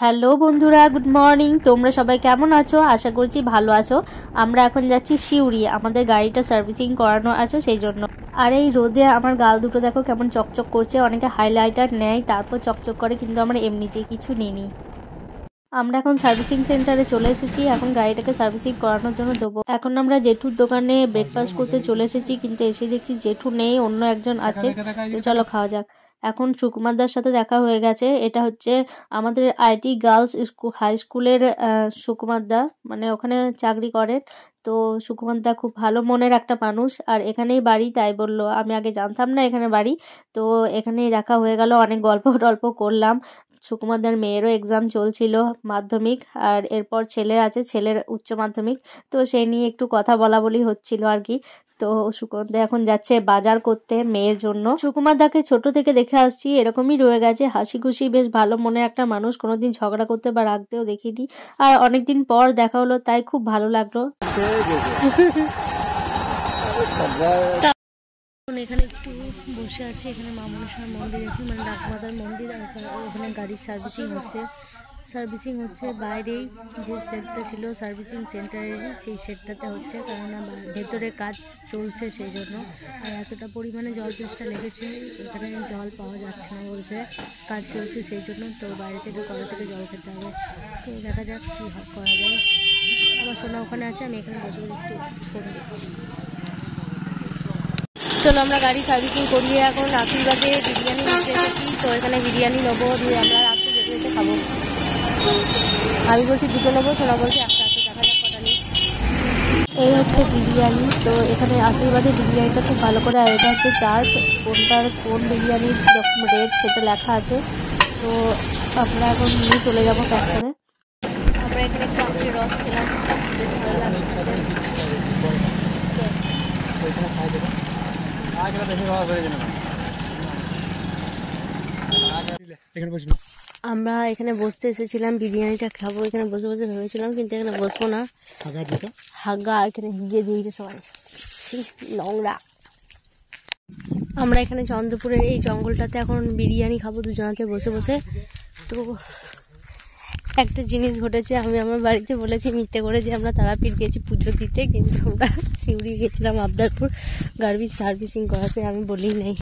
Hello বন্ধুরা, good morning. তোমরা সবাই কেমন আছো? আশা করছি ভালো আছো। আমরা এখন যাচ্ছি সিউড়ি, আমাদের গাড়িটা সার্ভিসিং করানো আছে সেই জন্য। আর এই রোদে আমার গাল দুটো দেখো কেমন চকচক করছে। অনেকে হাইলাইটার নেয় তারপর চকচক করে, কিন্তু আমরা এমনিতে কিছু নিইনি। আমরা এখন সার্ভিসিং সেন্টারে চলে এসেছি, এখন গাড়িটাকে সার্ভিসিং করানোর জন্য দেবো। এখন আমরা জেঠুর দোকানে ব্রেকফাস্ট করতে চলে এসেছি, কিন্তু এসে দেখছি জেঠু নেই, অন্য একজন আছে। তো চলো খাওয়া যাক। এখন সুকুমারদার সাথে দেখা হয়ে গেছে। এটা হচ্ছে আমাদের আইটি গার্লস হাই স্কুলের সুকুমারদা, মানে ওখানে চাকরি করেন। তো সুকুমারদা খুব ভালো মনের একটা মানুষ, আর এখানেই বাড়ি, তাই বললো। আমি আগে জানতাম না এখানে বাড়ি, তো এখানেই দেখা হয়ে গেল। অনেক গল্প টল্প করলাম। সুকুমারদার মেয়েরও এক্সাম চলছিল, মাধ্যমিক, আর এরপর ছেলের আছে, ছেলের উচ্চ মাধ্যমিক। তো সেই নিয়ে একটু কথা বলা বলি হচ্ছিল আর কি। তো সুকুমারদা এখন যাচ্ছে বাজার করতে মেয়ের জন্য। সুকুমারদাকে ছোট থেকে দেখে আসছি, এরকমই রয়ে গেছে, হাসি খুশি, বেশ ভালো মনের একটা মানুষ। কোনোদিন ঝগড়া করতে বা রাখতেও দেখিনি। আর অনেকদিন পর দেখা হলো, তাই খুব ভালো লাগলো। এখানে একটু বসে আছি, এখানে মা মনসার মন্দির আছে, মানে ডাকমাতার মন্দির। আর ওখানে গাড়ির সার্ভিসিং হচ্ছে বাইরেই যে সেটটা ছিল সার্ভিসিং সেন্টারেরই, সেই সেটটাতে হচ্ছে, কারণ ভেতরে কাজ চলছে সেই জন্য। আর এতটা পরিমাণে জল চেষ্টা লেগেছে, এখানে জল পাওয়া যাচ্ছে না বলছে, কাজ চলছে সেই জন্য। তো বাইরে থেকে কলা থেকে জল খেতে হবে। তো দেখা যাক কী করা যায়। আমার সোনা ওখানে আছে, আমি এখানে বসে বসে একটু ফোন দিচ্ছি। চলো আমরা গাড়ি সার্ভিসিং করিয়ে এখন আশীর্বাদে বিরিয়ানি নিতে এসেছি। তো এখানে বিরিয়ানি নেবো, দিয়ে আমরা রাত্রে যেতে যেতে খাবো। আমি বলছি দুটো নেবো, সোনা বলছি একটা আছে, দেখা যাক কটা নিই। এই হচ্ছে বিরিয়ানি। তো এখানে আশীর্বাদে বিরিয়ানিটা খুব ভালো করে, আর এটা হচ্ছে চার্ট, কোনটার কোন বিরিয়ানির যখন রেট সেটা লেখা আছে। তো আমরা এখন নিয়ে চলে যাবো প্যাক করে। আমরা এখানে একটু আমের রস খেলাম, বেশ ভালো লাগছে। আমরা এখানে বসতে এসেছিলাম, বিরিয়ানিটা খাবো, এখানে বসে বসে ভেবেছিলাম, কিন্তু এখানে বসবো না। হাগা এখানে হিগিয়ে দিয়েছে সবাই, নোংরা। আমরা এখানে চন্দ্রপুরের এই জঙ্গলটাতে এখন বিরিয়ানি খাবো দুজনাতে বসে বসে। তো একটা জিনিস ঘটেছে, আমি আমার বাড়িতে বলেছি মিথ্যে করে যে আমরা তারাপীঠ গেছি পুজো দিতে, কিন্তু আমরা সিউড়ি গেছিলাম আবদারপুর গাড়ি সার্ভিসিং করাতে, আমি বলি নাই।